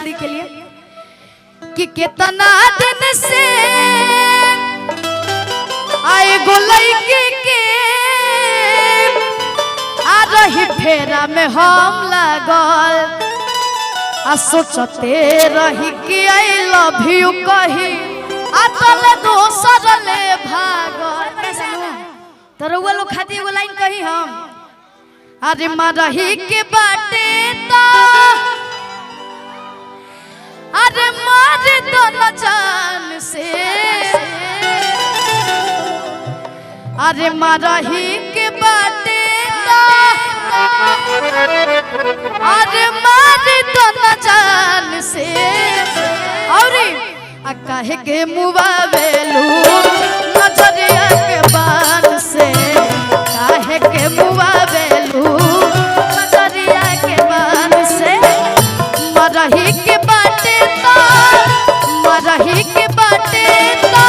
काजल दी के लिए कि कितना दिन से आए गोलैकी के आ रही फेरा में हम लागल आ सोचते रही कि आई लव यू कही आतल दोसर ले भागल। तो रउआ लोग खाती एगो लाइन कही हम अरे मरही के बाटे तो अरे मार दो न जान से अरे मरही के बाटे तो अरे मार दो न जान से और कहे के मुबावेलू नजरिया के बान से काहे के मुबावेलू नजरिया के बान से मरही के बाटे तो मरही के बाटे तो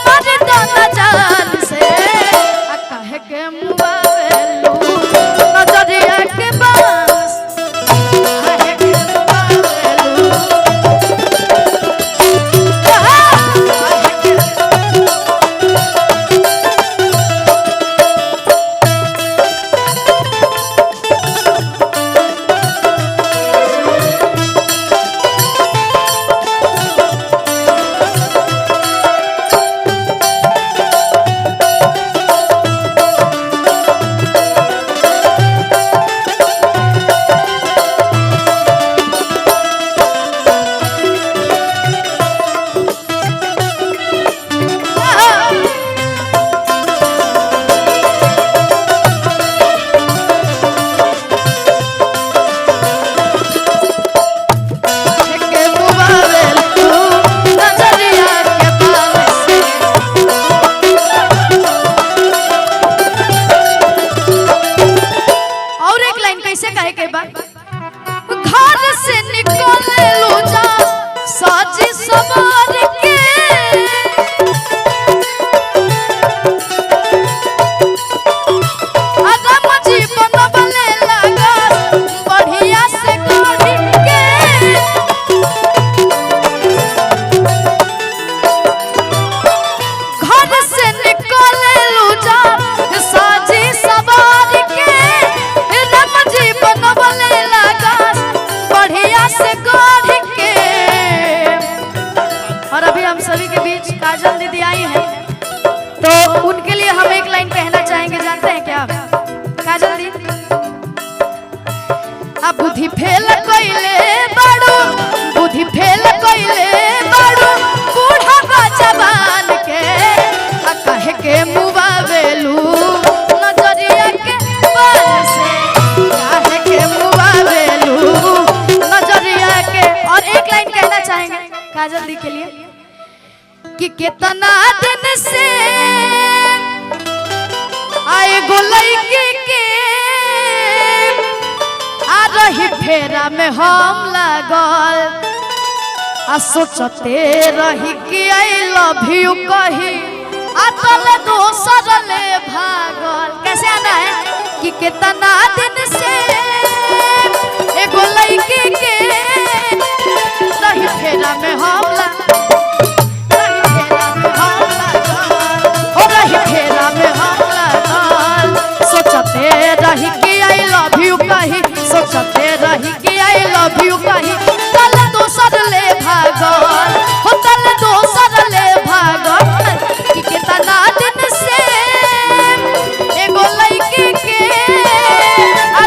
मर दो न जान से काहे के मुबावेलू नजरिया के बान से काहे के मुबावेलू घर से निकले लो जा साजी सवार के आदम जीवन बने लगा बढ़िया से गाड़ी के घर से निकले लो जा साजी सवार के राम जीवन बने से गढ़ के। और अभी हम सभी के बीच काजल दीदी आई हैं तो उनके लिए हम एक लाइन कहना चाहेंगे, जानते हैं क्या काजल दी? अब बुद्धि फेल कइले बाड़ू बुद्धि फेल कइले बाड़ू बूढ़ा का जवान के आ कहे के मुबावेलू नजरिया के बान से काहे के मुबावेलू नजरिया के। और एक लाइन कहना चाहेंगे काजल दी के लिए कि कितना दिन से आए गोलैकी के आ रही फेरा में हम लागल आ सोचते रही कि आई लव यू कही आतल दोसर ले भागल। कैसे आना है कि कितना दिन से एगो लड़की के रही फेरा में हम रही फेरा में हम लागल सोचते रही कि आई लव यू कही सोचते रही कि आई लव यू कही कल दोसर ले भागल हो कल दोसर ले भागल कि कितना दिन से एगो लड़की के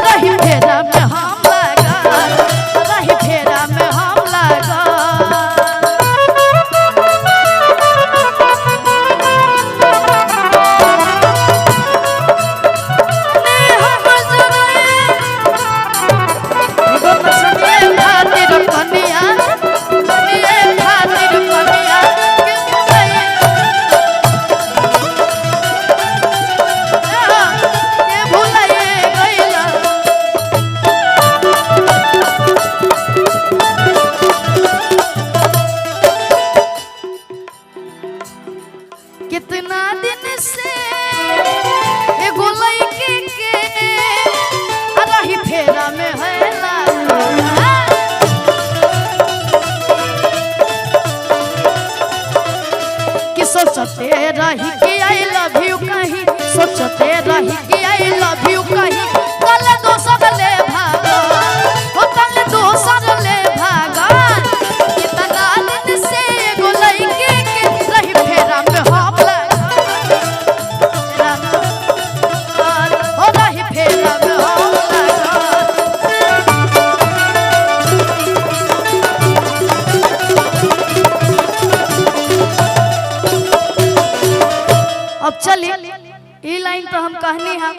रही फेरा में हम लागल रही फेरा चली ई लाइन तो हम कहनी है